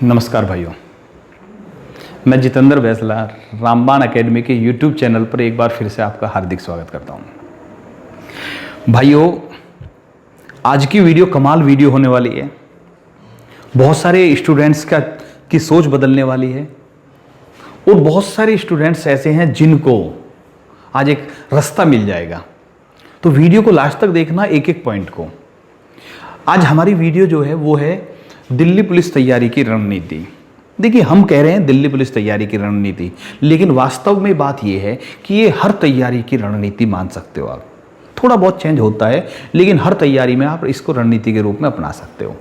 नमस्कार भाइयों, मैं जितेंद्र बैसला रामबाण एकेडमी के YouTube चैनल पर एक बार फिर से आपका हार्दिक स्वागत करता हूं। भाइयों, आज की वीडियो कमाल वीडियो होने वाली है। बहुत सारे स्टूडेंट्स की सोच बदलने वाली है और बहुत सारे स्टूडेंट्स ऐसे हैं जिनको आज एक रास्ता मिल जाएगा। तो वीडियो को लास्ट तक देखना, एक एक पॉइंट को। आज हमारी वीडियो जो है वो है दिल्ली पुलिस तैयारी की रणनीति। देखिए, हम कह रहे हैं दिल्ली पुलिस तैयारी की रणनीति, लेकिन वास्तव में बात यह है कि ये हर तैयारी की रणनीति मान सकते हो आप। थोड़ा बहुत चेंज होता है, लेकिन हर तैयारी में आप इसको रणनीति के रूप में अपना सकते हो।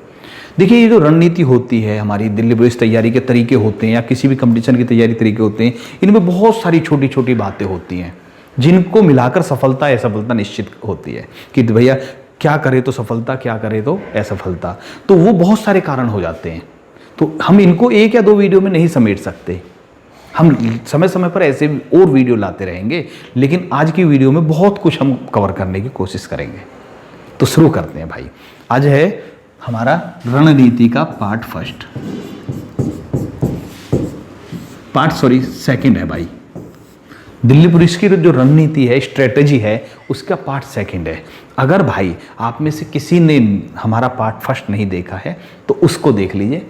देखिए, ये जो रणनीति होती है, हमारी दिल्ली पुलिस तैयारी के तरीके होते हैं या किसी भी कंपटीशन की तैयारी तरीके होते हैं, इनमें बहुत सारी छोटी छोटी बातें होती हैं जिनको मिलाकर सफलता असफलता निश्चित होती है कि भैया क्या करे तो सफलता, क्या करे तो असफलता। तो वो बहुत सारे कारण हो जाते हैं। तो हम इनको एक या दो वीडियो में नहीं समेट सकते। हम समय समय पर ऐसे और वीडियो लाते रहेंगे, लेकिन आज की वीडियो में बहुत कुछ हम कवर करने की कोशिश करेंगे। तो शुरू करते हैं भाई। आज है हमारा रणनीति का सेकंड है भाई। दिल्ली पुलिस की जो रणनीति है, स्ट्रेटेजी है, उसका पार्ट सेकंड है। अगर भाई आप में से किसी ने हमारा पार्ट फर्स्ट नहीं देखा है तो उसको देख लीजिए,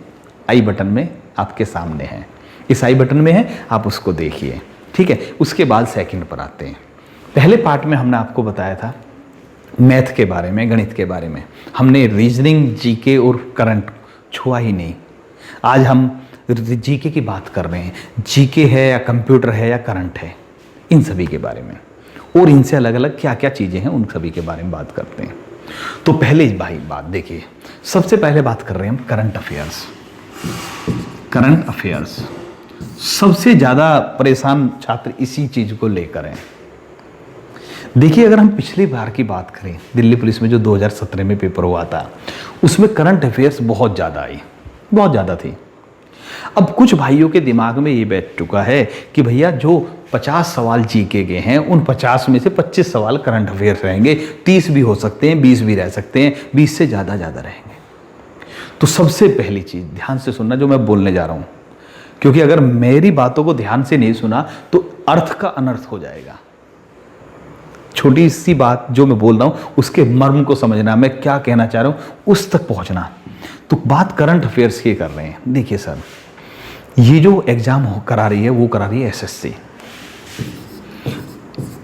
आई बटन में आपके सामने है, इस आई बटन में है, आप उसको देखिए, ठीक है। उसके बाद सेकंड पर आते हैं। पहले पार्ट में हमने आपको बताया था मैथ के बारे में, गणित के बारे में। हमने रीजनिंग, जीके और करंट छुआ ही नहीं। आज हम जीके की बात कर रहे हैं। जीके है या कंप्यूटर है या करंट है, इन सभी के बारे में, और इनसे अलग अलग क्या क्या चीज़ें हैं उन सभी के बारे में बात करते हैं। तो पहले भाई बात देखिए, सबसे पहले बात कर रहे हैं हम करंट अफेयर्स। करंट अफेयर्स सबसे ज़्यादा परेशान छात्र इसी चीज़ को लेकर हैं। देखिए, अगर हम पिछली बार की बात करें, दिल्ली पुलिस में जो 2017 में पेपर हुआ था, उसमें करंट अफेयर्स बहुत ज़्यादा आई, बहुत ज़्यादा थी। अब कुछ भाइयों के दिमाग में ये बैठ चुका है कि भैया जो 50 सवाल जीके के हैं, उन 50 में से 25 सवाल करंट अफेयर्स रहेंगे, 30 भी हो सकते हैं, 20 भी रह सकते हैं, 20 से ज़्यादा रहेंगे। तो सबसे पहली चीज़ ध्यान से सुनना जो मैं बोलने जा रहा हूँ, क्योंकि अगर मेरी बातों को ध्यान से नहीं सुना तो अर्थ का अनर्थ हो जाएगा। छोटी सी बात जो मैं बोल रहा हूँ उसके मर्म को समझना, मैं क्या कहना चाह रहा हूँ उस तक पहुँचना। तो बात करंट अफेयर्स की कर रहे हैं। देखिए सर, ये जो एग्जाम करा रही है वो करा रही है एसएससी।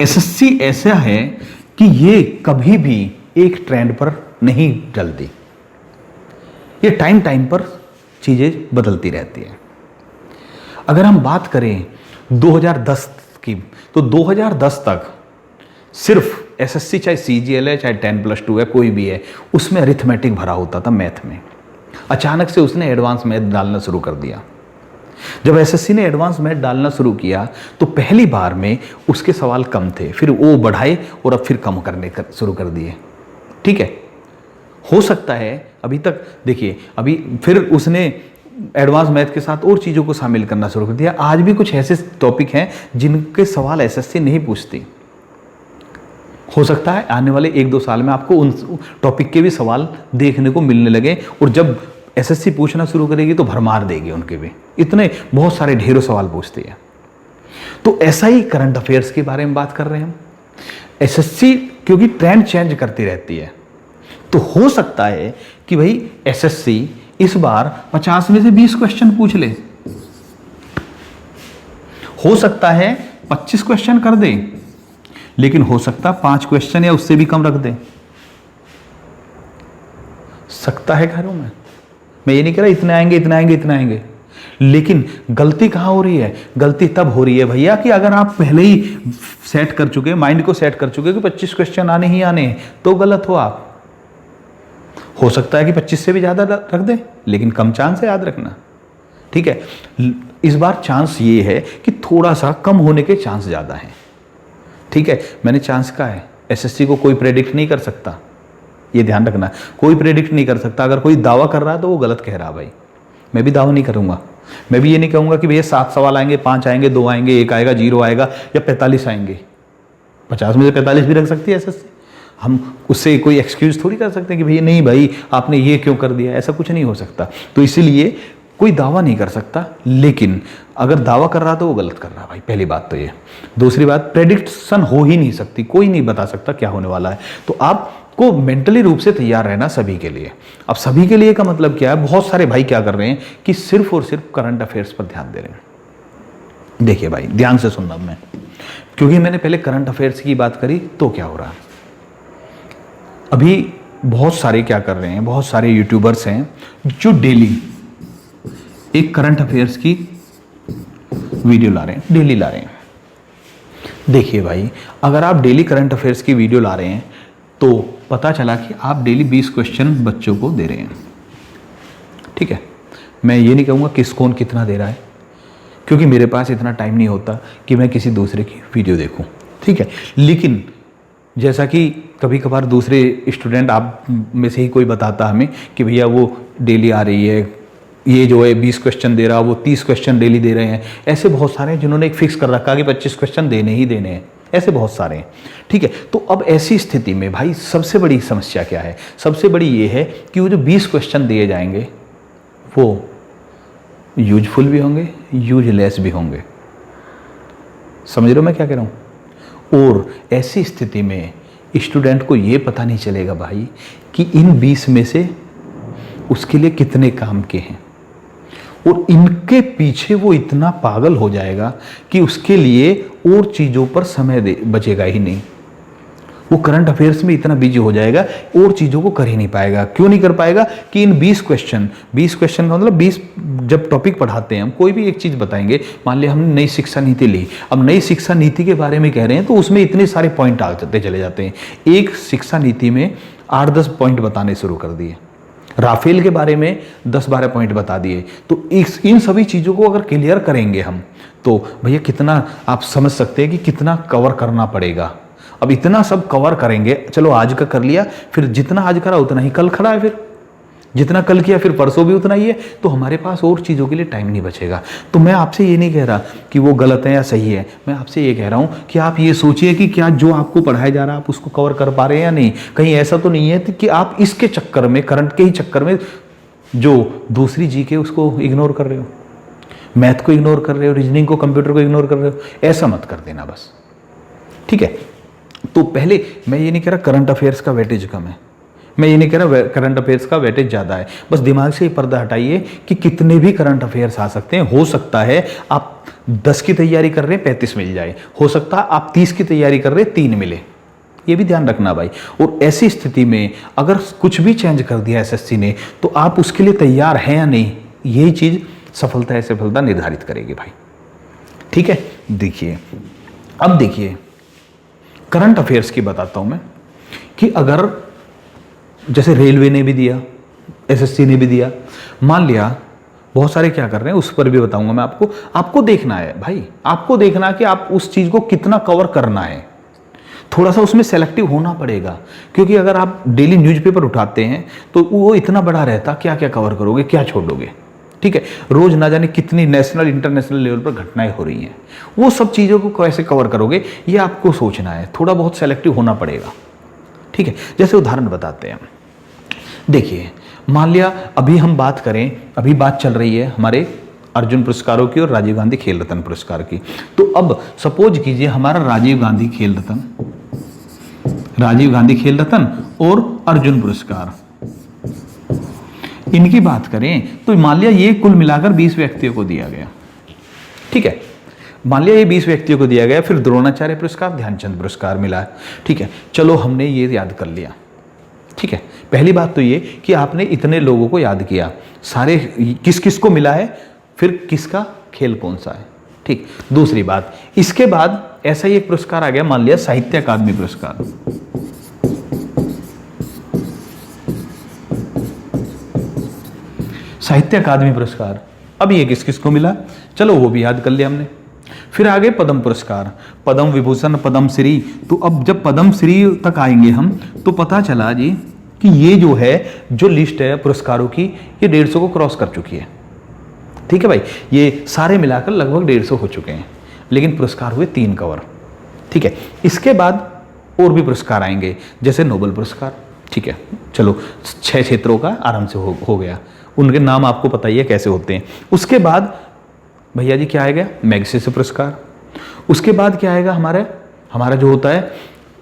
एसएससी ऐसा है कि ये कभी भी एक ट्रेंड पर नहीं चलती, ये टाइम टाइम पर चीजें बदलती रहती है। अगर हम बात करें 2010 की, तो 2010 तक सिर्फ एसएससी, चाहे सीजीएल है, चाहे 10+2 है, कोई भी है, उसमें अरिथमेटिक भरा होता था मैथ में। अचानक से उसने एडवांस मैथ डालना शुरू कर दिया। जब एसएससी ने एडवांस मैथ डालना शुरू किया तो पहली बार में उसके सवाल कम थे, फिर वो बढ़ाए और अब फिर कम करने शुरू कर दिए, ठीक है। हो सकता है अभी तक, देखिए अभी फिर उसने एडवांस मैथ के साथ और चीज़ों को शामिल करना शुरू कर दिया। आज भी कुछ ऐसे टॉपिक हैं जिनके सवाल एसएससी नहीं पूछती। हो सकता है आने वाले 1-2 साल में आपको उन टॉपिक के भी सवाल देखने को मिलने लगे, और जब एसएससी पूछना शुरू करेगी तो भरमार देगी उनके भी, इतने बहुत सारे ढेरों सवाल पूछती है। तो ऐसा ही करंट अफेयर्स के बारे में बात कर रहे हैं हम। एसएससी क्योंकि ट्रेंड चेंज करती रहती है, तो हो सकता है कि भाई एसएससी इस बार 50 में से 20 क्वेश्चन पूछ ले, हो सकता है 25 क्वेश्चन कर दे, लेकिन हो सकता है 5 क्वेश्चन या उससे भी कम रख दे। सकता है घरों में, मैं ये नहीं कह रहा इतने आएंगे इतने आएंगे इतने आएंगे, लेकिन गलती कहाँ हो रही है? गलती तब हो रही है भैया कि अगर आप पहले ही सेट कर चुके, माइंड को सेट कर चुके कि 25 क्वेश्चन आने ही आने, तो गलत हो आप। हो सकता है कि 25 से भी ज़्यादा रख दे, लेकिन कम चांस है, याद रखना, ठीक है। इस बार चांस ये है कि थोड़ा सा कम होने के चांस ज़्यादा हैं, ठीक है। मैंने चांस कहा है, एसएससी को कोई प्रेडिक्ट नहीं कर सकता, ये ध्यान रखना। कोई प्रेडिक्ट नहीं कर सकता। अगर कोई दावा कर रहा है तो वो गलत कह रहा है भाई। मैं भी दावा नहीं करूंगा। मैं भी ये नहीं कहूंगा कि भैया 7 सवाल आएंगे, 5 आएंगे, 2 आएंगे, 1 आएगा, 0 आएगा या 45 आएंगे। 50 में से 45 भी रख सकती है एसएससी। हम उससे कोई एक्सक्यूज थोड़ी कर सकते हैं कि भैया नहीं भाई आपने ये क्यों कर दिया, ऐसा कुछ नहीं हो सकता। तो इसीलिए कोई दावा नहीं कर सकता, लेकिन अगर दावा कर रहा तो वो गलत कर रहा है भाई, पहली बात तो ये। दूसरी बात, प्रेडिक्शन हो ही नहीं सकती, कोई नहीं बता सकता क्या होने वाला है। तो आपको मेंटली रूप से तैयार रहना सभी के लिए। अब सभी के लिए का मतलब क्या है, बहुत सारे भाई क्या कर रहे हैं कि सिर्फ और सिर्फ करंट अफेयर्स पर ध्यान दे रहे हैं। देखिए भाई, ध्यान से सुनना, मैं क्योंकि मैंने पहले करंट अफेयर्स की बात करी तो क्या हो रहा है, अभी बहुत सारे क्या कर रहे हैं, बहुत सारे यूट्यूबर्स हैं जो डेली एक करंट अफेयर्स की वीडियो ला रहे हैं, डेली ला रहे हैं। देखिए भाई, अगर आप डेली करंट अफेयर्स की वीडियो ला रहे हैं तो पता चला कि आप डेली 20 क्वेश्चन बच्चों को दे रहे हैं। ठीक है, मैं ये नहीं कहूँगा किस कौन कितना दे रहा है, क्योंकि मेरे पास इतना टाइम नहीं होता कि मैं किसी दूसरे की वीडियो देखूँ। ठीक है, लेकिन जैसा कि कभी कभार दूसरे स्टूडेंट आप में से ही कोई बताता हमें कि भैया वो डेली आ रही है, ये जो है 20 क्वेश्चन दे रहा, वो 30 क्वेश्चन डेली दे रहे हैं। ऐसे बहुत सारे हैं जिन्होंने एक फिक्स कर रखा कि 25 क्वेश्चन देने ही देने हैं, ऐसे बहुत सारे हैं। ठीक है, तो अब ऐसी स्थिति में भाई सबसे बड़ी समस्या क्या है, सबसे बड़ी ये है कि वो जो 20 क्वेश्चन दिए जाएंगे वो यूजफुल भी होंगे, यूजलेस भी होंगे। समझ रहे हो मैं क्या कह रहा हूँ। और ऐसी स्थिति में स्टूडेंट को ये पता नहीं चलेगा भाई कि इन 20 में से उसके लिए कितने काम के हैं, और इनके पीछे वो इतना पागल हो जाएगा कि उसके लिए और चीज़ों पर समय बचेगा ही नहीं। वो करंट अफेयर्स में इतना बिजी हो जाएगा और चीज़ों को कर ही नहीं पाएगा। क्यों नहीं कर पाएगा कि इन 20 क्वेश्चन का मतलब 20 जब टॉपिक पढ़ाते हैं, हम कोई भी एक चीज़ बताएंगे, मान लिया हमने नई शिक्षा नीति ली, अब नई शिक्षा नीति के बारे में कह रहे हैं तो उसमें इतने सारे पॉइंट आते चले जाते हैं। एक शिक्षा नीति में 8-10 पॉइंट बताने शुरू कर दिए, राफेल के बारे में 10-12 पॉइंट बता दिए। तो इन सभी चीज़ों को अगर क्लियर करेंगे हम तो भैया कितना आप समझ सकते हैं कि कितना कवर करना पड़ेगा। अब इतना सब कवर करेंगे, चलो आज का कर लिया, फिर जितना आज करा उतना ही कल खड़ा है, फिर जितना कल किया फिर परसों भी उतना ही है, तो हमारे पास और चीज़ों के लिए टाइम नहीं बचेगा। तो मैं आपसे ये नहीं कह रहा कि वो गलत है या सही है, मैं आपसे ये कह रहा हूँ कि आप ये सोचिए कि क्या जो आपको पढ़ाया जा रहा है आप उसको कवर कर पा रहे हैं या नहीं। कहीं ऐसा तो नहीं है कि आप इसके चक्कर में, करंट के ही चक्कर में जो दूसरी जी के उसको इग्नोर कर रहे हो, मैथ को इग्नोर कर रहे हो, रीजनिंग को, कंप्यूटर को इग्नोर कर रहे हो। ऐसा मत कर देना बस। ठीक है, तो पहले मैं ये नहीं कह रहा करंट अफेयर्स का वेटेज कम है, मैं ये नहीं कह रहा करंट अफेयर्स का वेटेज ज़्यादा है, बस दिमाग से ही पर्दा हटाइए कि कितने भी करंट अफेयर्स आ सकते हैं। हो सकता है आप 10 की तैयारी कर रहे हैं 35 मिल जाए, हो सकता है आप 30 की तैयारी कर रहे हैं 3 मिले, ये भी ध्यान रखना भाई। और ऐसी स्थिति में अगर कुछ भी चेंज कर दिया एसएससी ने तो आप उसके लिए तैयार हैं या नहीं, यही चीज़ सफलता असफलता निर्धारित करेगी भाई। ठीक है, देखिए अब देखिए करंट अफेयर्स की बताता हूं मैं कि अगर जैसे रेलवे ने भी दिया, एसएससी ने भी दिया, मान लिया बहुत सारे क्या कर रहे हैं उस पर भी बताऊंगा मैं आपको। आपको देखना है भाई, आपको देखना है कि आप उस चीज़ को कितना कवर करना है, थोड़ा सा उसमें सेलेक्टिव होना पड़ेगा। क्योंकि अगर आप डेली न्यूज़पेपर उठाते हैं तो वो इतना बड़ा रहता, क्या क्या कवर करोगे, क्या छोड़ोगे। ठीक है, रोज ना जाने कितनी नेशनल इंटरनेशनल लेवल पर घटनाएं हो रही हैं, वो सब चीज़ों को कैसे कवर करोगे ये आपको सोचना है, थोड़ा बहुत सेलेक्टिव होना पड़ेगा। ठीक है, जैसे उदाहरण बताते हैं। देखिए मान लिया अभी हम बात करें, अभी बात चल रही है हमारे अर्जुन पुरस्कारों की और राजीव गांधी खेल रत्न पुरस्कार की। तो अब सपोज कीजिए हमारा राजीव गांधी खेल रत्न और अर्जुन पुरस्कार, इनकी बात करें तो मान लिया ये कुल मिलाकर 20 व्यक्तियों को दिया गया। ठीक है, मान लिया ये 20 व्यक्तियों को दिया गया, फिर द्रोणाचार्य पुरस्कार, ध्यानचंद पुरस्कार मिला है। ठीक है, चलो हमने ये याद कर लिया। ठीक है, पहली बात तो ये कि आपने इतने लोगों को याद किया, सारे किस किस को मिला है, फिर किसका खेल कौन सा है। ठीक, दूसरी बात, इसके बाद ऐसा ही एक पुरस्कार आ गया, मान लिया साहित्य अकादमी पुरस्कार। साहित्य अकादमी पुरस्कार, अब ये किस किस को मिला, चलो वो भी याद कर लिया हमने। फिर आगे पद्म पुरस्कार, पद्म विभूषण, पद्म श्री। तो अब जब पद्म श्री तक आएंगे हम तो पता चला जी कि ये जो है जो लिस्ट है पुरस्कारों की, ये 150 को क्रॉस कर चुकी है। ठीक है भाई, ये सारे मिलाकर लगभग 150 हो चुके हैं, लेकिन पुरस्कार हुए 3 कवर। ठीक है, इसके बाद और भी पुरस्कार आएंगे, जैसे नोबेल पुरस्कार। ठीक है, चलो 6 क्षेत्रों का आराम से हो गया। उनके नाम आपको पता ही है कैसे होते हैं। उसके बाद भैया जी क्या आएगा, मैग्सेसे पुरस्कार। उसके बाद क्या आएगा हमारा जो होता है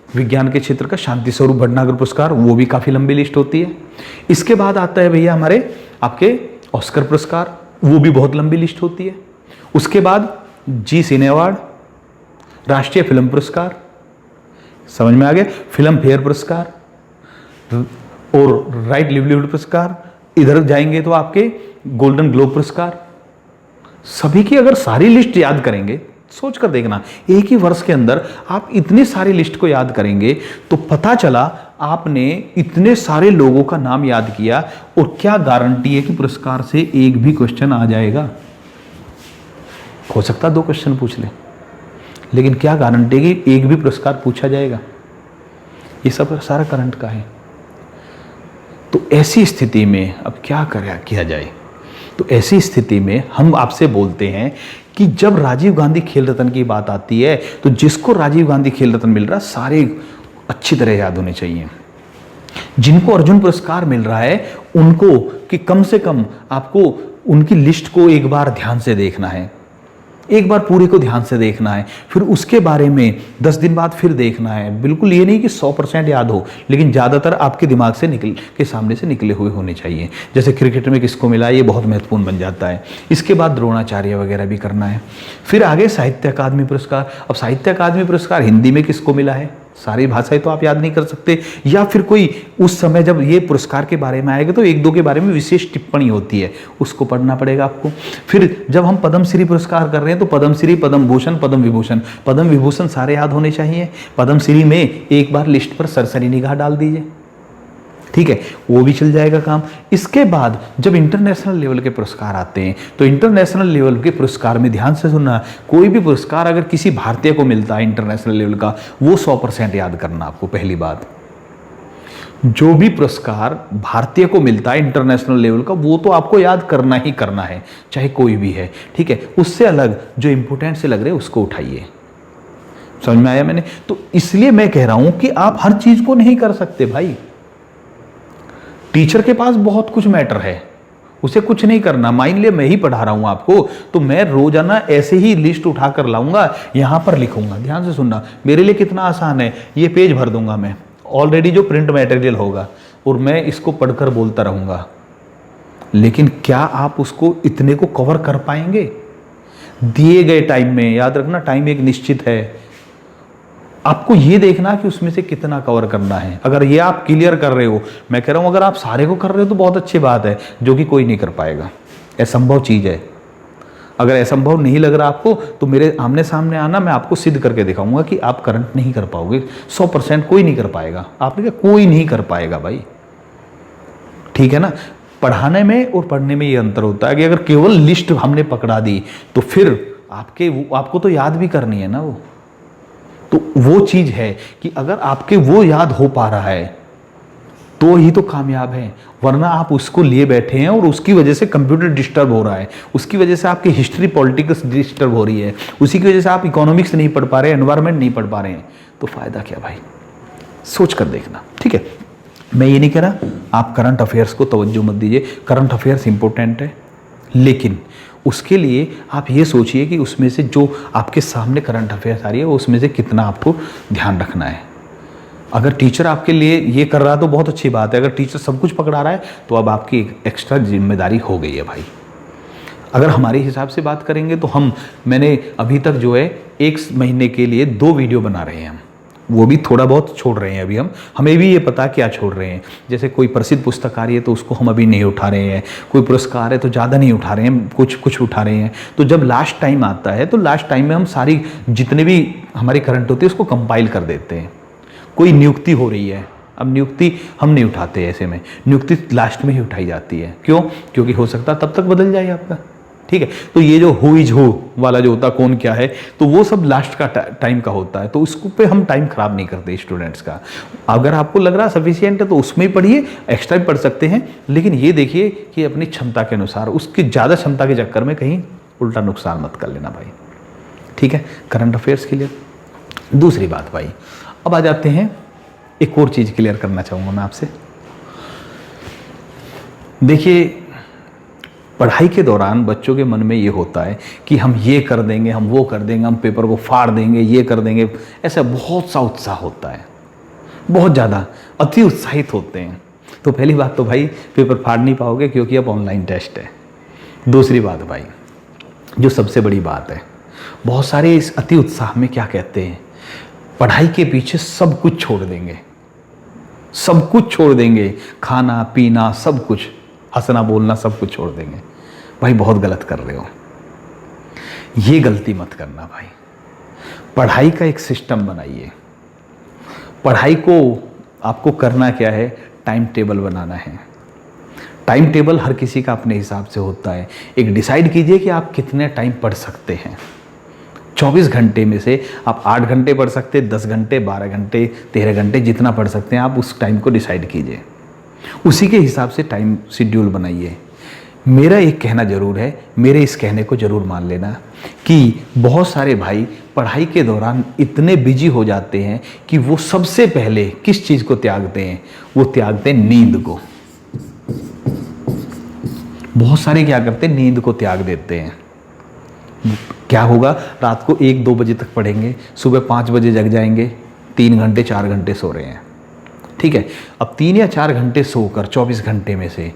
विज्ञान के क्षेत्र का शांति स्वरूप भटनागर पुरस्कार, वो भी काफ़ी लंबी लिस्ट होती है। इसके बाद आता है भैया हमारे आपके ऑस्कर पुरस्कार, वो भी बहुत लंबी लिस्ट होती है। उसके बाद जी सिने अवार्ड, राष्ट्रीय फिल्म पुरस्कार, समझ में आ गया, फिल्म फेयर पुरस्कार और राइट लिवलीहुड पुरस्कार। इधर जाएंगे तो आपके गोल्डन ग्लोब पुरस्कार। सभी की अगर सारी लिस्ट याद करेंगे, सोच कर देखना, एक ही वर्ष के अंदर आप इतनी सारी लिस्ट को याद करेंगे तो पता चला आपने इतने सारे लोगों का नाम याद किया, और क्या गारंटी है कि पुरस्कार से एक भी क्वेश्चन आ जाएगा। हो सकता 2 क्वेश्चन पूछ ले, लेकिन क्या गारंटी है कि एक भी पुरस्कार पूछा जाएगा। ये सब सारा करंट का है। तो ऐसी स्थिति में अब क्या किया जाए। तो ऐसी स्थिति में हम आपसे बोलते हैं कि जब राजीव गांधी खेल रत्न की बात आती है तो जिसको राजीव गांधी खेल रत्न मिल रहा है सारे अच्छी तरह याद होने चाहिए। जिनको अर्जुन पुरस्कार मिल रहा है उनको कि कम से कम आपको उनकी लिस्ट को एक बार ध्यान से देखना है, एक बार पूरी को ध्यान से देखना है, फिर उसके बारे में 10 दिन बाद फिर देखना है। बिल्कुल ये नहीं कि 100% याद हो, लेकिन ज़्यादातर आपके दिमाग से सामने से निकले हुए होने चाहिए। जैसे क्रिकेट में किसको मिला है, ये बहुत महत्वपूर्ण बन जाता है। इसके बाद द्रोणाचार्य वगैरह भी करना है। फिर आगे साहित्य अकादमी पुरस्कार। अब साहित्य अकादमी पुरस्कार हिंदी में किसको मिला है, सारी भाषाएं तो आप याद नहीं कर सकते, या फिर कोई उस समय जब ये पुरस्कार के बारे में आएगा तो 1-2 के बारे में विशेष टिप्पणी होती है, उसको पढ़ना पड़ेगा आपको। फिर जब हम पद्मश्री पुरस्कार कर रहे हैं तो पद्मश्री, पद्म भूषण, पद्म विभूषण सारे याद होने चाहिए। पद्मश्री में एक बार लिस्ट पर सरसरी निगाह डाल दीजिए, ठीक है, वो भी चल जाएगा काम। इसके बाद जब इंटरनेशनल लेवल के पुरस्कार आते हैं तो इंटरनेशनल लेवल के पुरस्कार में ध्यान से सुनना, कोई भी पुरस्कार अगर किसी भारतीय को मिलता है इंटरनेशनल लेवल का, वो 100% याद करना आपको। पहली बात, जो भी पुरस्कार भारतीय को मिलता है इंटरनेशनल लेवल का, वो तो आपको याद करना ही करना है, चाहे कोई भी है, ठीक है। उससे अलग जो इंपोर्टेंट से लग रहे हैं उसको उठाइए। समझ में आया मैंने? तो इसलिए मैं कह रहा हूं कि आप हर चीज को नहीं कर सकते भाई। टीचर के पास बहुत कुछ मैटर है, उसे कुछ नहीं करना। मान लिया मैं ही पढ़ा रहा हूं आपको, तो मैं रोजाना ऐसे ही लिस्ट उठा कर लाऊंगा, यहां पर लिखूंगा। ध्यान से सुनना, मेरे लिए कितना आसान है, ये पेज भर दूंगा मैं, ऑलरेडी जो प्रिंट मटेरियल होगा, और मैं इसको पढ़कर बोलता रहूंगा। लेकिन क्या आप उसको इतने को कवर कर पाएंगे दिए गए टाइम में? याद रखना, टाइम एक निश्चित है, आपको ये देखना कि उसमें से कितना कवर करना है। अगर ये आप क्लियर कर रहे हो, मैं कह रहा हूं अगर आप सारे को कर रहे हो तो बहुत अच्छी बात है, जो कि कोई नहीं कर पाएगा, असंभव चीज है। अगर असंभव नहीं लग रहा आपको तो मेरे आमने सामने आना, मैं आपको सिद्ध करके दिखाऊंगा कि आप करंट नहीं कर पाओगे। 100% कोई नहीं कर पाएगा। आपने कहा कोई नहीं कर पाएगा भाई, ठीक है ना। पढ़ाने में और पढ़ने में ये अंतर होता है कि अगर केवल लिस्ट हमने पकड़ा दी तो फिर आपको तो याद भी करनी है ना वो। तो वो चीज है कि अगर आपके वो याद हो पा रहा है तो ही तो कामयाब है, वरना आप उसको लिए बैठे हैं और उसकी वजह से कंप्यूटर डिस्टर्ब हो रहा है, उसकी वजह से आपकी हिस्ट्री पॉलिटिक्स डिस्टर्ब हो रही है, उसी की वजह से आप इकोनॉमिक्स नहीं पढ़ पा रहे हैं, एनवायरमेंट नहीं पढ़ पा रहे हैं, तो फायदा क्या भाई? सोच कर देखना, ठीक है। मैं ये नहीं कह रहा आप करंट अफेयर्स को तवज्जो मत दीजिए, करंट अफेयर्स इंपॉर्टेंट है, लेकिन उसके लिए आप ये सोचिए कि उसमें से जो आपके सामने करंट अफेयर्स आ रही है उसमें से कितना आपको ध्यान रखना है। अगर टीचर आपके लिए ये कर रहा है तो बहुत अच्छी बात है, अगर टीचर सब कुछ पकड़ा रहा है तो अब आपकी एक एक्स्ट्रा जिम्मेदारी हो गई है भाई। अगर हमारे हिसाब से बात करेंगे तो मैंने अभी तक जो है 1 महीने के लिए 2 वीडियो बना रहे हैं हम, वो भी थोड़ा बहुत छोड़ रहे हैं अभी हमें भी ये पता क्या छोड़ रहे हैं। जैसे कोई प्रसिद्ध पुस्तक आ रही है तो उसको हम अभी नहीं उठा रहे हैं, कोई पुरस्कार है तो ज़्यादा नहीं उठा रहे हैं, कुछ उठा रहे हैं। तो जब लास्ट टाइम आता है तो लास्ट टाइम में हम सारी जितने भी हमारी करंट होती है उसको कंपाइल कर देते हैं। कोई नियुक्ति हो रही है, अब नियुक्ति हम नहीं उठाते, ऐसे में नियुक्ति लास्ट में ही उठाई जाती है। क्यों? क्योंकि हो सकता है तब तक बदल जाए आपका, ठीक है। तो ये जो हु इज हु वाला जो होता है, कौन क्या है, तो वो सब लास्ट का टाइम का होता है, तो उसको पे हम टाइम खराब नहीं करते स्टूडेंट्स का। अगर आपको लग रहा सफिशिएंट है तो उसमें ही पढ़िए, एक्स्ट्रा भी पढ़ सकते हैं, लेकिन ये देखिए कि अपनी क्षमता के अनुसार, उसकी ज़्यादा क्षमता के चक्कर में कहीं उल्टा नुकसान मत कर लेना भाई, ठीक है। करंट अफेयर्स के लिए दूसरी बात भाई, अब आ जाते हैं एक और चीज़ क्लियर करना चाहूँगा मैं आपसे। देखिए पढ़ाई के दौरान बच्चों के मन में ये होता है कि हम ये कर देंगे, हम वो कर देंगे, हम पेपर को फाड़ देंगे, ये कर देंगे, ऐसा बहुत सा उत्साह होता है, बहुत ज़्यादा अति उत्साहित होते हैं। तो पहली बात तो भाई पेपर फाड़ नहीं पाओगे क्योंकि अब ऑनलाइन टेस्ट है। दूसरी बात भाई, जो सबसे बड़ी बात है, बहुत सारे इस अति उत्साह में क्या कहते हैं, पढ़ाई के पीछे सब कुछ छोड़ देंगे, सब कुछ छोड़ देंगे, खाना पीना सब कुछ, हंसना बोलना सब कुछ छोड़ देंगे। भाई बहुत गलत कर रहे हो, ये गलती मत करना भाई। पढ़ाई का एक सिस्टम बनाइए। पढ़ाई को आपको करना क्या है, टाइम टेबल बनाना है। टाइम टेबल हर किसी का अपने हिसाब से होता है। एक डिसाइड कीजिए कि आप कितने टाइम पढ़ सकते हैं। 24 घंटे में से आप 8 घंटे पढ़ सकते हैं, 10 घंटे, 12 घंटे, 13 घंटे, जितना पढ़ सकते हैं आप उस टाइम को डिसाइड कीजिए। उसी के हिसाब से टाइम शेड्यूल बनाइए। मेरा एक कहना ज़रूर है, मेरे इस कहने को ज़रूर मान लेना कि बहुत सारे भाई पढ़ाई के दौरान इतने बिजी हो जाते हैं कि वो सबसे पहले किस चीज़ को त्यागते हैं, वो त्यागते हैं नींद को। बहुत सारे क्या करते हैं, नींद को त्याग देते हैं। क्या होगा, रात को 1-2 बजे तक पढ़ेंगे, सुबह 5 बजे जग जाएंगे, 3 घंटे 4 घंटे सो रहे हैं। ठीक है, अब 3 या 4 घंटे सोकर 24 घंटे में से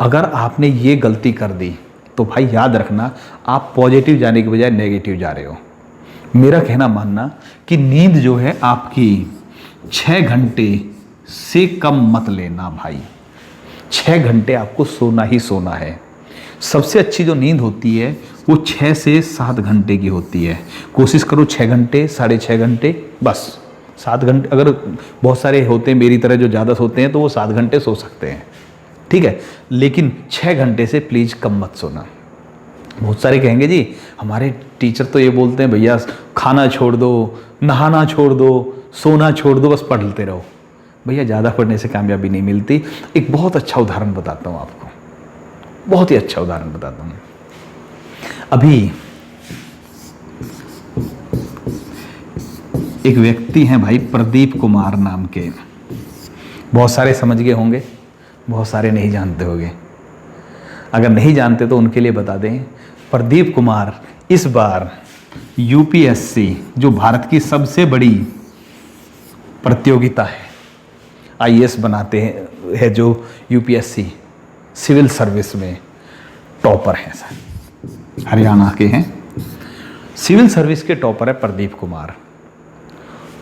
अगर आपने ये गलती कर दी तो भाई याद रखना, आप पॉजिटिव जाने के बजाय नेगेटिव जा रहे हो। मेरा कहना मानना कि नींद जो है आपकी 6 घंटे से कम मत लेना भाई। 6 घंटे आपको सोना ही सोना है। सबसे अच्छी जो नींद होती है वो 6 से 7 घंटे की होती है। कोशिश करो 6 घंटे, 6.5 घंटे, बस 7 घंटे। अगर बहुत सारे होते हैं मेरी तरह जो ज़्यादा सोते हैं तो वो 7 घंटे सो सकते हैं, ठीक है, लेकिन 6 घंटे से प्लीज़ कम मत सोना। बहुत सारे कहेंगे जी हमारे टीचर तो ये बोलते हैं भैया खाना छोड़ दो, नहाना छोड़ दो, सोना छोड़ दो, बस पढ़ते रहो। भैया ज़्यादा पढ़ने से कामयाबी नहीं मिलती। एक बहुत अच्छा उदाहरण बताता हूँ आपको, बहुत ही अच्छा उदाहरण बताता हूँ। अभी एक व्यक्ति हैं भाई, प्रदीप कुमार नाम के, बहुत सारे समझ गए होंगे, बहुत सारे नहीं जानते होंगे। अगर नहीं जानते तो उनके लिए बता दें, प्रदीप कुमार इस बार यूपीएससी, जो भारत की सबसे बड़ी प्रतियोगिता है, आईएएस बनाते हैं, है जो यूपीएससी सिविल सर्विस में टॉपर हैं सर, हरियाणा के हैं, सिविल सर्विस के टॉपर है प्रदीप कुमार,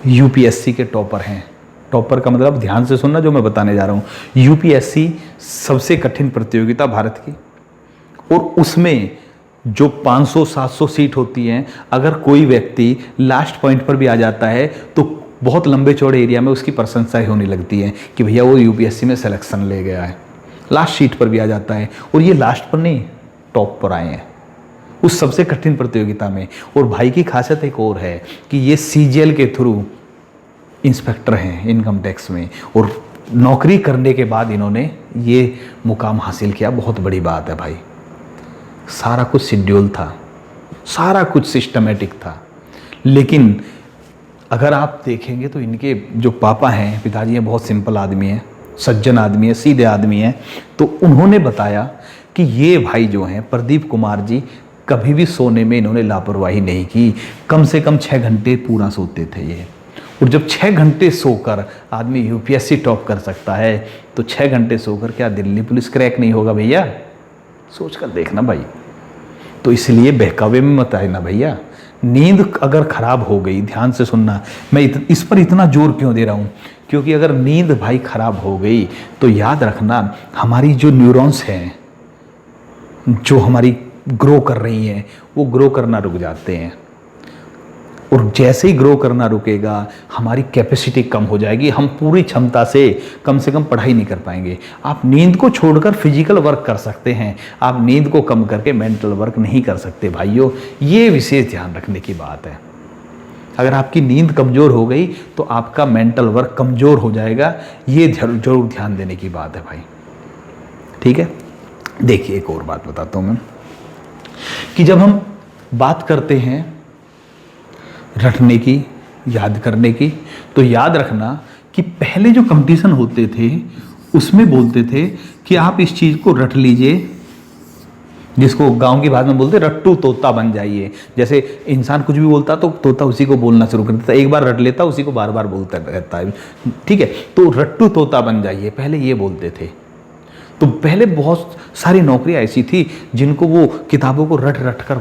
यूपीएससी के टॉपर हैं। टॉपर का मतलब ध्यान से सुनना जो मैं बताने जा रहा हूँ। यूपीएससी सबसे कठिन प्रतियोगिता भारत की, और उसमें जो 500-700 सीट होती हैं, अगर कोई व्यक्ति लास्ट पॉइंट पर भी आ जाता है तो बहुत लंबे चौड़े एरिया में उसकी प्रशंसा ही होने लगती है कि भैया वो यूपीएससी में सिलेक्शन ले गया है, लास्ट सीट पर भी आ जाता है। और ये लास्ट पर नहीं, टॉप पर आए हैं उस सबसे कठिन प्रतियोगिता में। और भाई की खासियत एक और है कि ये सीजीएल के थ्रू इंस्पेक्टर हैं इनकम टैक्स में, और नौकरी करने के बाद इन्होंने ये मुकाम हासिल किया। बहुत बड़ी बात है भाई। सारा कुछ शेड्यूल था, सारा कुछ सिस्टमेटिक था। लेकिन अगर आप देखेंगे तो इनके जो पापा हैं, पिताजी हैं, बहुत सिंपल आदमी हैं, सज्जन आदमी है, सीधे आदमी हैं। तो उन्होंने बताया कि ये भाई जो हैं प्रदीप कुमार जी, कभी भी सोने में इन्होंने लापरवाही नहीं की। कम से कम 6 घंटे पूरा सोते थे ये। और जब 6 घंटे सोकर आदमी यूपीएससी टॉप कर सकता है, तो 6 घंटे सोकर क्या दिल्ली पुलिस क्रैक नहीं होगा भैया? सोच कर देखना भाई। तो इसलिए बहकावे में मत आए ना भैया। नींद अगर खराब हो गई, ध्यान से सुनना, मैं इस पर इतना जोर क्यों दे रहा हूँ, क्योंकि अगर नींद भाई खराब हो गई तो याद रखना, हमारी जो न्यूरॉन्स हैं, जो हमारी ग्रो कर रही हैं, वो ग्रो करना रुक जाते हैं। और जैसे ही ग्रो करना रुकेगा, हमारी कैपेसिटी कम हो जाएगी, हम पूरी क्षमता से कम पढ़ाई नहीं कर पाएंगे। आप नींद को छोड़कर फिजिकल वर्क कर सकते हैं, आप नींद को कम करके मेंटल वर्क नहीं कर सकते भाइयों। ये विशेष ध्यान रखने की बात है। अगर आपकी नींद कमज़ोर हो गई तो आपका मेंटल वर्क कमज़ोर हो जाएगा। ये जरूर ध्यान देने की बात है भाई, ठीक है। देखिए एक और बात बताता हूँ मैं, कि जब हम बात करते हैं रटने की, याद करने की, तो याद रखना कि पहले जो कंपटीशन होते थे उसमें बोलते थे कि आप इस चीज़ को रट लीजिए जिसको गांव की भाषा में बोलते रट्टू तोता बन जाइए। जैसे इंसान कुछ भी बोलता तो तोता उसी को बोलना शुरू कर देता, एक बार रट लेता उसी को बार बार बोलता रहता है, ठीक है। तो रट्टू तोता बन जाइए, पहले ये बोलते थे। तो पहले बहुत सारी नौकरियां ऐसी थी जिनको वो किताबों को रट रट कर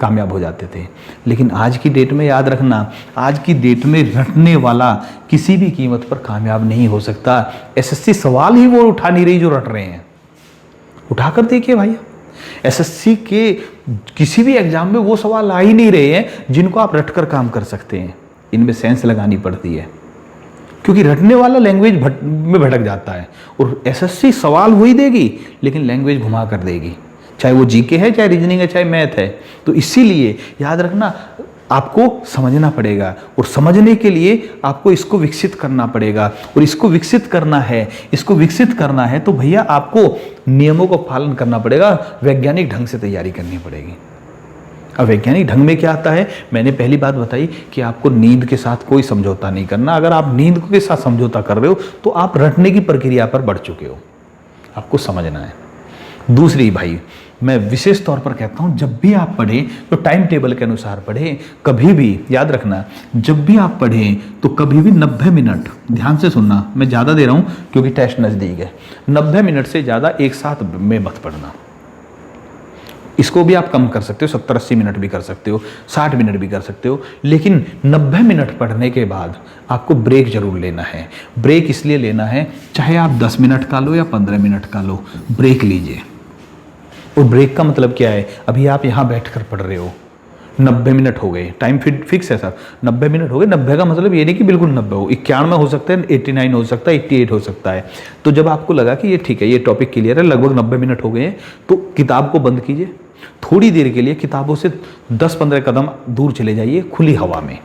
कामयाब हो जाते थे। लेकिन आज की डेट में याद रखना, आज की डेट में रटने वाला किसी भी कीमत पर कामयाब नहीं हो सकता। एसएससी सवाल ही वो उठा नहीं रही जो रट रहे हैं। उठाकर देखिए भाई, एसएससी के किसी भी एग्जाम में वो सवाल आ ही नहीं रहे हैं जिनको आप रटकर काम कर सकते हैं। इनमें सेंस लगानी पड़ती है, क्योंकि रटने वाला लैंग्वेज में भटक जाता है, और एसएससी सवाल वही देगी लेकिन लैंग्वेज घुमा कर देगी, चाहे वो जीके है, चाहे रीजनिंग है, चाहे मैथ है। तो इसीलिए याद रखना, आपको समझना पड़ेगा, और समझने के लिए आपको इसको विकसित करना पड़ेगा। और इसको विकसित करना है तो भैया आपको नियमों का पालन करना पड़ेगा, वैज्ञानिक ढंग से तैयारी करनी पड़ेगी। अब वैज्ञानिक ढंग में क्या आता है, मैंने पहली बात बताई कि आपको नींद के साथ कोई समझौता नहीं करना। अगर आप नींद के साथ समझौता कर रहे हो तो आप रटने की प्रक्रिया पर बढ़ चुके हो, आपको समझना है। दूसरी भाई, मैं विशेष तौर पर कहता हूं, जब भी आप पढ़ें तो टाइम टेबल के अनुसार पढ़ें। कभी भी याद रखना, जब भी आप पढ़ें तो कभी भी 90 मिनट, ध्यान से सुनना, मैं ज़्यादा दे रहा हूं क्योंकि टेस्ट नज़दीक है, 90 मिनट से ज़्यादा एक साथ में मत पढ़ना। इसको भी आप कम कर सकते हो, 70-80 मिनट भी कर सकते हो, 60 मिनट भी कर सकते हो, लेकिन 90 मिनट पढ़ने के बाद आपको ब्रेक जरूर लेना है। ब्रेक इसलिए लेना है, चाहे आप 10 मिनट का लो या 15 मिनट का लो, ब्रेक लीजिए। और ब्रेक का मतलब क्या है, अभी आप यहाँ बैठ कर पढ़ रहे हो, 90 मिनट हो गए, टाइम फिक्स है सर, 90 मिनट हो गए। 90 का मतलब ये नहीं कि बिल्कुल 90 हो, 91 हो सकता है, 89 हो सकता है, 88 हो सकता है। तो जब आपको लगा कि ये ठीक है, ये टॉपिक क्लियर है, लगभग 90 मिनट हो गए हैं, तो किताब को बंद कीजिए, थोड़ी देर के लिए किताबों से 10-15 कदम दूर चले जाइए खुली हवा में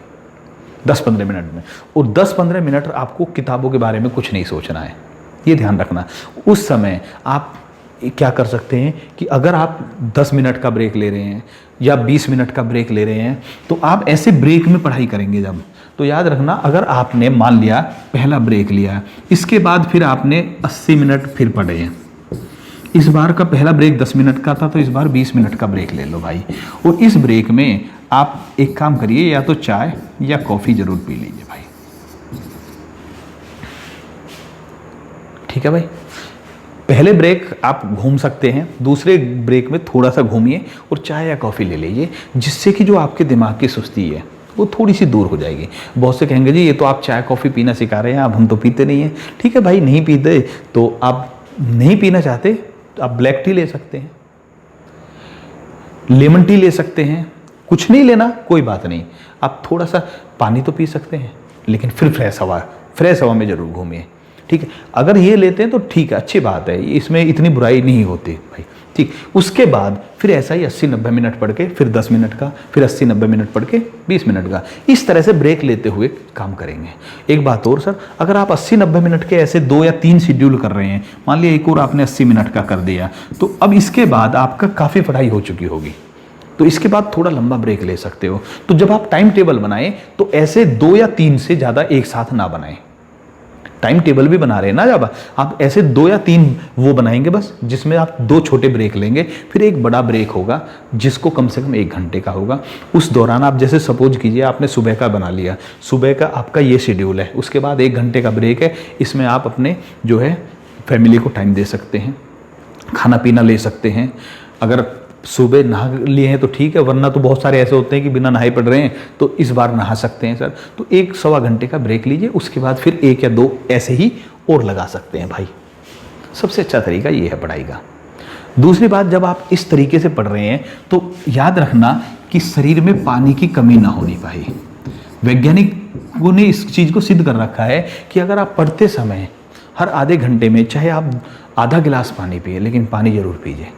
10-15 मिनट में, और 10-15 मिनट आपको किताबों के बारे में कुछ नहीं सोचना है, ये ध्यान रखना। उस समय आप क्या कर सकते हैं कि अगर आप 10 मिनट का ब्रेक ले रहे हैं या 20 मिनट का ब्रेक ले रहे हैं, तो आप ऐसे ब्रेक में पढ़ाई करेंगे जब, तो याद रखना, अगर आपने मान लिया पहला ब्रेक लिया, इसके बाद फिर आपने 80 मिनट फिर पढ़े हैं, इस बार का पहला ब्रेक 10 मिनट का था, तो इस बार 20 मिनट का ब्रेक ले लो भाई। और इस ब्रेक में आप एक काम करिए, या तो चाय या कॉफ़ी जरूर पी लीजिए भाई, ठीक है भाई। पहले ब्रेक आप घूम सकते हैं, दूसरे ब्रेक में थोड़ा सा घूमिए और चाय या कॉफ़ी ले लीजिए, जिससे कि जो आपके दिमाग की सुस्ती है वो थोड़ी सी दूर हो जाएगी। बहुत से कहेंगे जी ये तो आप चाय कॉफ़ी पीना सिखा रहे हैं, अब हम तो पीते नहीं हैं। ठीक है भाई, नहीं पीते तो आप नहीं पीना चाहते तो आप ब्लैक टी ले सकते हैं, लेमन टी ले सकते हैं, कुछ नहीं लेना कोई बात नहीं, आप थोड़ा सा पानी तो पी सकते हैं, लेकिन फिर फ्रेश हवा में ज़रूर घूमिए, ठीक है। अगर ये लेते हैं तो ठीक है, अच्छी बात है, इसमें इतनी बुराई नहीं होती भाई, ठीक। उसके बाद फिर ऐसा ही 80-90 मिनट पढ़ के, फिर 10 मिनट का, फिर 80-90 मिनट पढ़ के 20 मिनट का, इस तरह से ब्रेक लेते हुए काम करेंगे। एक बात और सर, अगर आप 80-90 मिनट के ऐसे 2 या 3 शेड्यूल कर रहे हैं, मान लिया एक और आपने 80 मिनट का कर दिया, तो अब इसके बाद आपका काफ़ी पढ़ाई हो चुकी होगी, तो इसके बाद थोड़ा लंबा ब्रेक ले सकते हो। तो जब आप टाइम टेबल बनाएं तो ऐसे 2 या 3 से ज़्यादा एक साथ ना बनाएं। टाइम टेबल भी बना रहे हैं ना, जब आप ऐसे 2 या 3 वो बनाएंगे बस, जिसमें आप 2 छोटे ब्रेक लेंगे, फिर एक बड़ा ब्रेक होगा जिसको कम से कम 1 घंटे का होगा। उस दौरान आप जैसे सपोज कीजिए आपने सुबह का बना लिया, सुबह का आपका ये शेड्यूल है, उसके बाद 1 घंटे का ब्रेक है, इसमें आप अपने जो है फैमिली को टाइम दे सकते हैं, खाना पीना ले सकते हैं। अगर सुबह नहा लिए हैं तो ठीक है, वरना तो बहुत सारे ऐसे होते हैं कि बिना नहाए पड़ रहे हैं, तो इस बार नहा सकते हैं सर। तो 1-1.25 घंटे का ब्रेक लीजिए, उसके बाद फिर 1 या 2 ऐसे ही और लगा सकते हैं भाई। सबसे अच्छा तरीका ये है पढ़ाई का। दूसरी बात, जब आप इस तरीके से पढ़ रहे हैं तो याद रखना कि शरीर में पानी की कमी ना होनी भाई। वैज्ञानिकों ने इस चीज़ को सिद्ध कर रखा है कि अगर आप पढ़ते समय हर आधे घंटे में चाहे आप आधा गिलास पानी पिए, लेकिन पानी जरूर पीजिए।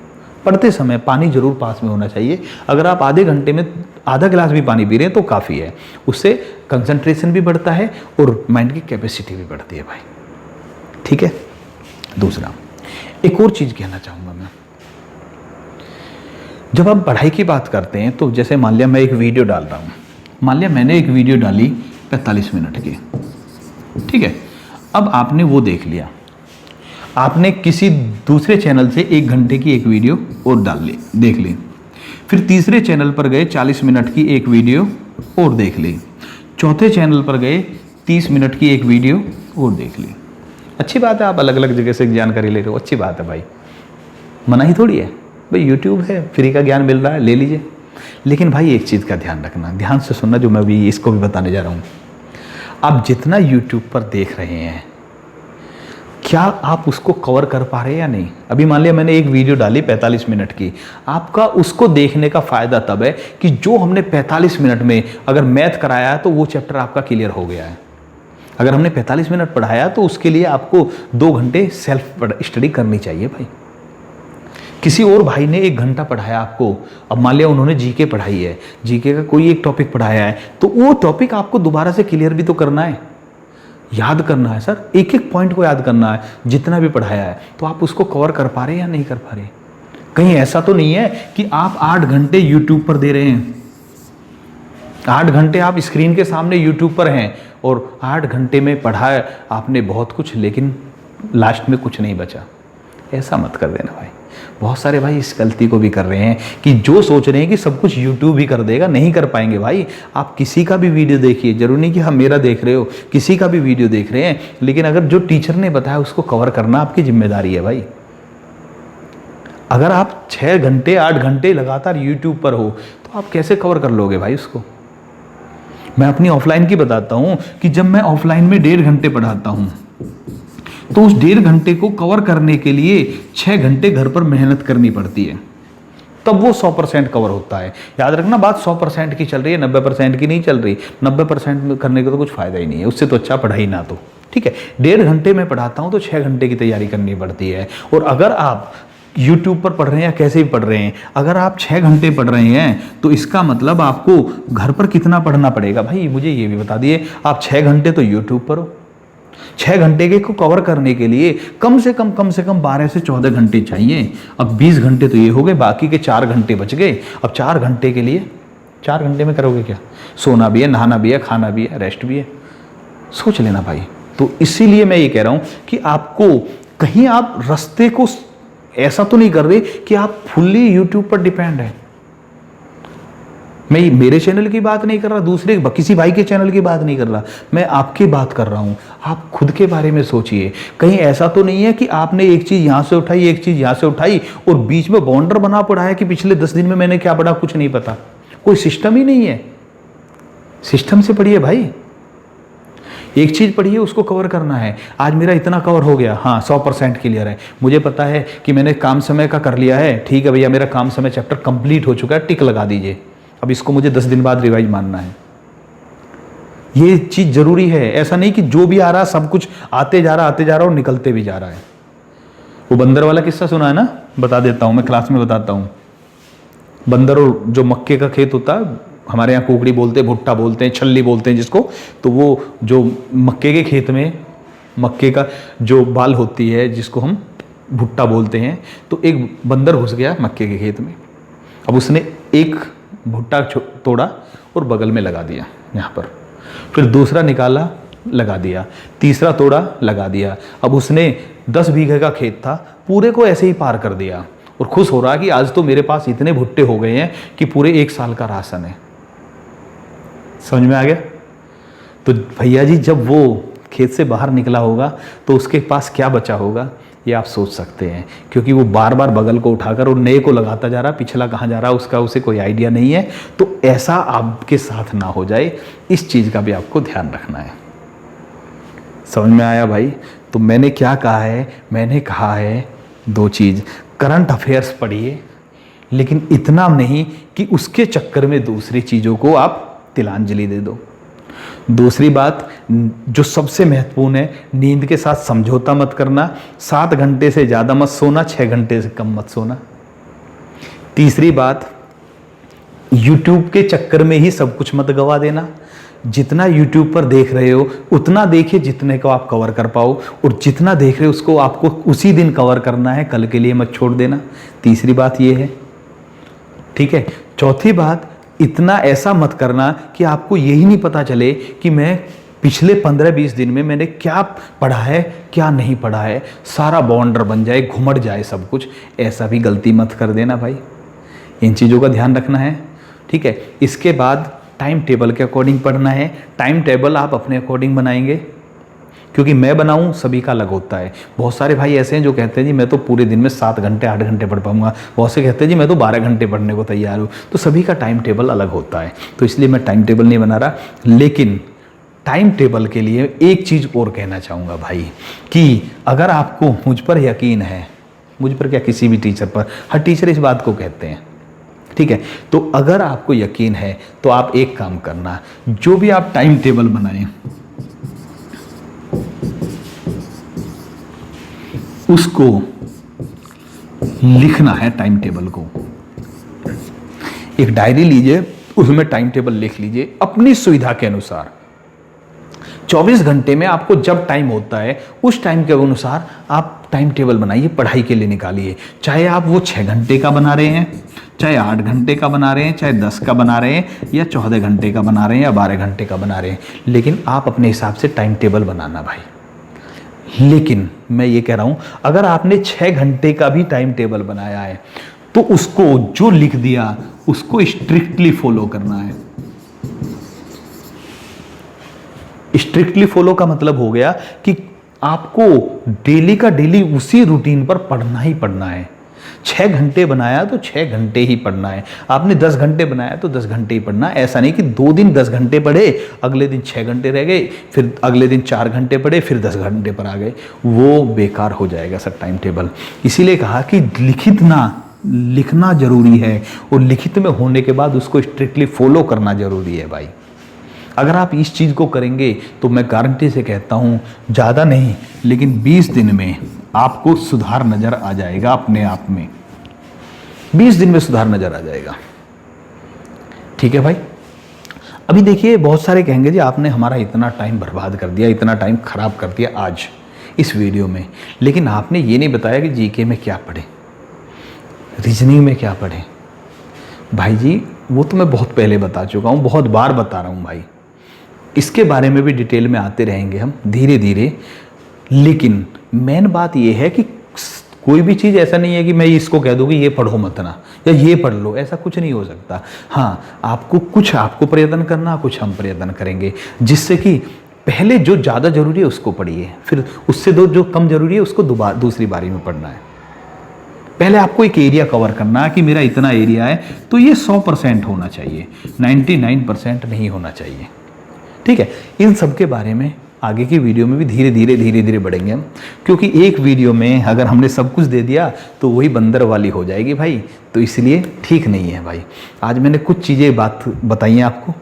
पढ़ते समय पानी जरूर पास में होना चाहिए। अगर आप आधे घंटे में आधा गिलास भी पानी पी रहे हैं तो काफ़ी है, उससे कंसंट्रेशन भी बढ़ता है और माइंड की कैपेसिटी भी बढ़ती है भाई, ठीक है। दूसरा, एक और चीज़ कहना चाहूँगा मैं, जब हम पढ़ाई की बात करते हैं तो जैसे मान लिया मैं एक वीडियो डाल रहा हूँ, मान लिया मैंने एक वीडियो डाली 45 मिनट की, ठीक है। अब आपने वो देख लिया, आपने किसी दूसरे चैनल से 1 घंटे की एक वीडियो और डाल ली, देख ली। फिर तीसरे चैनल पर गए 40 मिनट की एक वीडियो और देख ली। चौथे चैनल पर गए 30 मिनट की एक वीडियो और देख ली। अच्छी बात है, आप अलग अलग जगह से जानकारी ले रहे हो, अच्छी बात है भाई, मना ही थोड़ी है भाई, यूट्यूब है, फ्री का ज्ञान मिल रहा है, ले लीजिए। लेकिन भाई एक चीज़ का ध्यान रखना, ध्यान से सुनना, जो मैं भी इसको भी बताने जा रहा हूँ। आप जितना यूट्यूब पर देख रहे हैं, क्या आप उसको कवर कर पा रहे हैं या नहीं? अभी मान लिया मैंने एक वीडियो डाली 45 मिनट की, आपका उसको देखने का फ़ायदा तब है कि जो हमने 45 मिनट में अगर मैथ कराया है तो वो चैप्टर आपका क्लियर हो गया है। अगर हमने 45 मिनट पढ़ाया तो उसके लिए आपको 2 घंटे सेल्फ स्टडी करनी चाहिए भाई। किसी और भाई ने 1 घंटा पढ़ाया आपको, अब मान लिया उन्होंने जीके पढ़ाई है, जीके का कोई एक टॉपिक पढ़ाया है, तो वो टॉपिक आपको दोबारा से क्लियर भी तो करना है, याद करना है सर, एक एक पॉइंट को याद करना है जितना भी पढ़ाया है। तो आप उसको कवर कर पा रहे हैं या नहीं कर पा रहे? कहीं ऐसा तो नहीं है कि आप 8 घंटे यूट्यूब पर दे रहे हैं, 8 घंटे आप स्क्रीन के सामने यूट्यूब पर हैं और 8 घंटे में पढ़ा आपने बहुत कुछ, लेकिन लास्ट में कुछ नहीं बचा। ऐसा मत कर देना भाई। बहुत सारे भाई इस गलती को भी कर रहे हैं कि जो सोच रहे हैं कि सब कुछ यूट्यूब ही कर देगा, नहीं कर पाएंगे भाई। आप किसी का भी वीडियो देखिए, जरूरी नहीं कि हम मेरा देख रहे हो, किसी का भी वीडियो देख रहे हैं, लेकिन अगर जो टीचर ने बताया उसको कवर करना आपकी जिम्मेदारी है भाई। अगर आप 6 घंटे 8 घंटे लगातार यूट्यूब पर हो तो आप कैसे कवर कर लोगे भाई उसको? मैं अपनी ऑफलाइन की बताता हूं कि जब मैं ऑफलाइन में 1.5 घंटे पढ़ाता हूं तो उस 1.5 घंटे को कवर करने के लिए 6 घंटे घर पर मेहनत करनी पड़ती है, तब वो 100% कवर होता है। याद रखना, बात 100% की चल रही है, 90% की नहीं चल रही। 90% करने का तो कुछ फायदा ही नहीं है, उससे तो अच्छा पढ़ाई ना तो, ठीक है। 1.5 घंटे में पढ़ाता हूँ तो 6 घंटे की तैयारी करनी पड़ती है। और अगर आप यूट्यूब पर पढ़ रहे हैं या कैसे भी पढ़ रहे हैं, अगर आप 6 घंटे पढ़ रहे हैं तो इसका मतलब आपको घर पर कितना पढ़ना पड़ेगा भाई? मुझे ये भी बता दिए। आप 6 घंटे तो यूट्यूब पर हो, 6 घंटे के को कवर करने के लिए कम से कम 12 से 14 घंटे चाहिए। अब 20 घंटे तो ये हो गए, बाकी के 4 घंटे बच गए। अब 4 घंटे के लिए, 4 घंटे में करोगे क्या? सोना भी है, नहाना भी है, खाना भी है, रेस्ट भी है, सोच लेना भाई। तो इसीलिए मैं ये कह रहा हूं कि आपको कहीं आप रास्ते को ऐसा तो नहीं कर रहे कि आप फुल्ली यूट्यूब पर डिपेंड है। मैं मेरे चैनल की बात नहीं कर रहा, दूसरे किसी भाई के चैनल की बात नहीं कर रहा, मैं आपकी बात कर रहा हूं। आप खुद के बारे में सोचिए। कहीं ऐसा तो नहीं है कि आपने एक चीज यहां से उठाई, एक चीज यहां से उठाई और बीच में बाउंडर बना पड़ा है कि पिछले 10 दिन में मैंने क्या पढ़ा कुछ नहीं पता। कोई सिस्टम ही नहीं है। सिस्टम से पढ़िए भाई। एक चीज पढ़िए, उसको कवर करना है। आज मेरा इतना कवर हो गया, हाँ 100% क्लियर है, मुझे पता है कि मैंने काम समय का कर लिया है, ठीक है भैया, मेरा काम समय चैप्टर कंप्लीट हो चुका है, टिक लगा दीजिए। अब इसको मुझे 10 दिन बाद रिवाइज मानना है। ये चीज जरूरी है। ऐसा नहीं कि जो भी आ रहा सब कुछ आते जा रहा और निकलते भी जा रहा है। वो बंदर वाला किस्सा सुना है ना? बता देता हूं, मैं क्लास में बताता हूं। बंदर और जो मक्के का खेत होता है, हमारे यहाँ कोकड़ी बोलते हैं, भुट्टा बोलते हैं, छल्ली बोलते हैं जिसको, तो वो जो मक्के के खेत में मक्के का जो बाल होती है जिसको हम भुट्टा बोलते हैं, तो एक बंदर घुस गया मक्के के खेत में। अब उसने एक भुट्टा तोड़ा और बगल में लगा दिया यहाँ पर, फिर दूसरा निकाला लगा दिया, तीसरा तोड़ा लगा दिया। अब उसने 10 बीघे का खेत था, पूरे को ऐसे ही पार कर दिया और खुश हो रहा कि आज तो मेरे पास इतने भुट्टे हो गए हैं कि पूरे 1 साल का राशन है। समझ में आ गया? तो भैया जी जब वो खेत से बाहर निकला होगा तो उसके पास क्या बचा होगा ये आप सोच सकते हैं, क्योंकि वो बार बार बगल को उठाकर और नए को लगाता जा रहा, पिछला कहाँ जा रहा उसका उसे कोई आइडिया नहीं है। तो ऐसा आपके साथ ना हो जाए, इस चीज़ का भी आपको ध्यान रखना है। समझ में आया भाई? तो मैंने क्या कहा है? मैंने कहा है 2 चीज़, करंट अफेयर्स पढ़िए, लेकिन इतना नहीं कि उसके चक्कर में दूसरी चीज़ों को आप तिलांजलि दे दो। दूसरी बात जो सबसे महत्वपूर्ण है, नींद के साथ समझौता मत करना। 7 घंटे से ज़्यादा मत सोना, 6 घंटे से कम मत सोना। तीसरी बात, YouTube के चक्कर में ही सब कुछ मत गवा देना। जितना YouTube पर देख रहे हो उतना देखिए जितने को आप कवर कर पाओ, और जितना देख रहे हो उसको आपको उसी दिन कवर करना है, कल के लिए मत छोड़ देना। तीसरी बात ये है, ठीक है। चौथी बात, इतना ऐसा मत करना कि आपको यही नहीं पता चले कि मैं पिछले 15-20 दिन में मैंने क्या पढ़ा है क्या नहीं पढ़ा है, सारा बाउंडर बन जाए, घुमड़ जाए सब कुछ, ऐसा भी गलती मत कर देना भाई। इन चीज़ों का ध्यान रखना है, ठीक है। इसके बाद टाइम टेबल के अकॉर्डिंग पढ़ना है। टाइम टेबल आप अपने अकॉर्डिंग बनाएंगे, क्योंकि मैं बनाऊं सभी का अलग होता है। बहुत सारे भाई ऐसे हैं जो कहते हैं जी मैं तो पूरे दिन में 7 घंटे 8 घंटे पढ़ पाऊंगा, बहुत से कहते हैं जी मैं तो 12 घंटे पढ़ने को तैयार हूँ। तो सभी का टाइम टेबल अलग होता है, तो इसलिए मैं टाइम टेबल नहीं बना रहा। लेकिन टाइम टेबल के लिए एक चीज़ और कहना चाहूँगा भाई, कि अगर आपको मुझ पर यकीन है, मुझ पर क्या किसी भी टीचर पर, हर टीचर इस बात को कहते हैं, ठीक है। तो अगर आपको यकीन है तो आप एक काम करना, जो भी आप टाइम टेबल बनाएं उसको लिखना है। टाइम टेबल को एक डायरी लीजिए, उसमें टाइम टेबल लिख लीजिए अपनी सुविधा के अनुसार। 24 घंटे में आपको जब टाइम होता है उस टाइम के अनुसार आप टाइम टेबल बनाइए, पढ़ाई के लिए निकालिए। चाहे आप वो 6 घंटे का बना रहे हैं, चाहे 8 घंटे का बना रहे हैं, चाहे 10 का बना रहे हैं, या 14 घंटे का बना रहे हैं, या 12 घंटे का बना रहे हैं, लेकिन आप अपने हिसाब से टाइम टेबल बनाना भाई। लेकिन मैं ये कह रहा हूं, अगर आपने 6 घंटे का भी टाइम टेबल बनाया है तो उसको जो लिख दिया उसको स्ट्रिक्टली फॉलो करना है। स्ट्रिक्टली फॉलो का मतलब हो गया कि आपको डेली का डेली उसी रूटीन पर पढ़ना ही पढ़ना है। 6 घंटे बनाया तो 6 घंटे ही पढ़ना है। आपने 10 घंटे बनाया तो 10 घंटे ही पढ़ना है। ऐसा नहीं कि 2 दिन 10 घंटे पढ़े, अगले दिन 6 घंटे रह गए, फिर अगले दिन 4 घंटे पढ़े, फिर 10 घंटे पर आ गए, वो बेकार हो जाएगा सर टाइम टेबल। इसीलिए कहा कि लिखना जरूरी है, और लिखित में होने के बाद उसको स्ट्रिक्टली फॉलो करना जरूरी है भाई। अगर आप इस चीज़ को करेंगे तो मैं गारंटी से कहता हूँ, ज़्यादा नहीं लेकिन 20 दिन में आपको सुधार नज़र आ जाएगा अपने आप में। 20 दिन में सुधार नज़र आ जाएगा, ठीक है भाई। अभी देखिए, बहुत सारे कहेंगे जी आपने हमारा इतना टाइम बर्बाद कर दिया, इतना टाइम खराब कर दिया आज इस वीडियो में, लेकिन आपने ये नहीं बताया कि जीके में क्या पढ़े, रीजनिंग में क्या पढ़े। भाई जी वो तो मैं बहुत पहले बता चुका हूँ, बहुत बार बता रहा हूँ भाई। इसके बारे में भी डिटेल में आते रहेंगे हम धीरे धीरे। लेकिन मेन बात ये है कि कोई भी चीज़ ऐसा नहीं है कि मैं इसको कह दूँ कि ये पढ़ो मत ना, या ये पढ़ लो, ऐसा कुछ नहीं हो सकता। हाँ, आपको प्रयत्न करना, कुछ हम प्रयत्न करेंगे, जिससे कि पहले जो ज़्यादा जरूरी है उसको पढ़िए, फिर उससे जो कम जरूरी है उसको दूसरी बारी में पढ़ना है। पहले आपको एक एरिया कवर करना है कि मेरा इतना एरिया है तो ये 100% होना चाहिए, 99% नहीं होना चाहिए, ठीक है। इन सब के बारे में आगे की वीडियो में भी धीरे धीरे बढ़ेंगे हम, क्योंकि एक वीडियो में अगर हमने सब कुछ दे दिया तो वही बंदर वाली हो जाएगी भाई, तो इसलिए ठीक नहीं है भाई। आज मैंने कुछ चीज़ें बात बताई हैं आपको,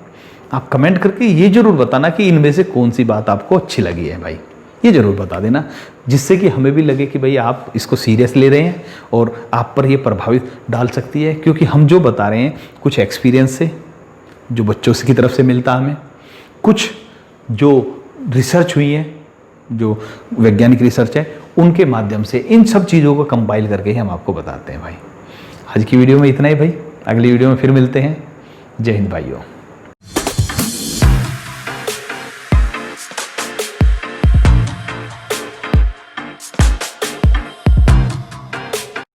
आप कमेंट करके ये जरूर बताना कि इनमें से कौन सी बात आपको अच्छी लगी है भाई, ये जरूर बता देना, जिससे कि हमें भी लगे कि भाई आप इसको सीरियस ले रहे हैं और आप पर ये प्रभावित डाल सकती है। क्योंकि हम जो बता रहे हैं कुछ एक्सपीरियंस से, जो बच्चों की तरफ से मिलता हमें, कुछ जो रिसर्च हुई है, जो वैज्ञानिक रिसर्च है, उनके माध्यम से इन सब चीज़ों को कंपाइल करके ही हम आपको बताते हैं भाई। आज की वीडियो में इतना ही भाई, अगली वीडियो में फिर मिलते हैं। जय हिंद भाइयों।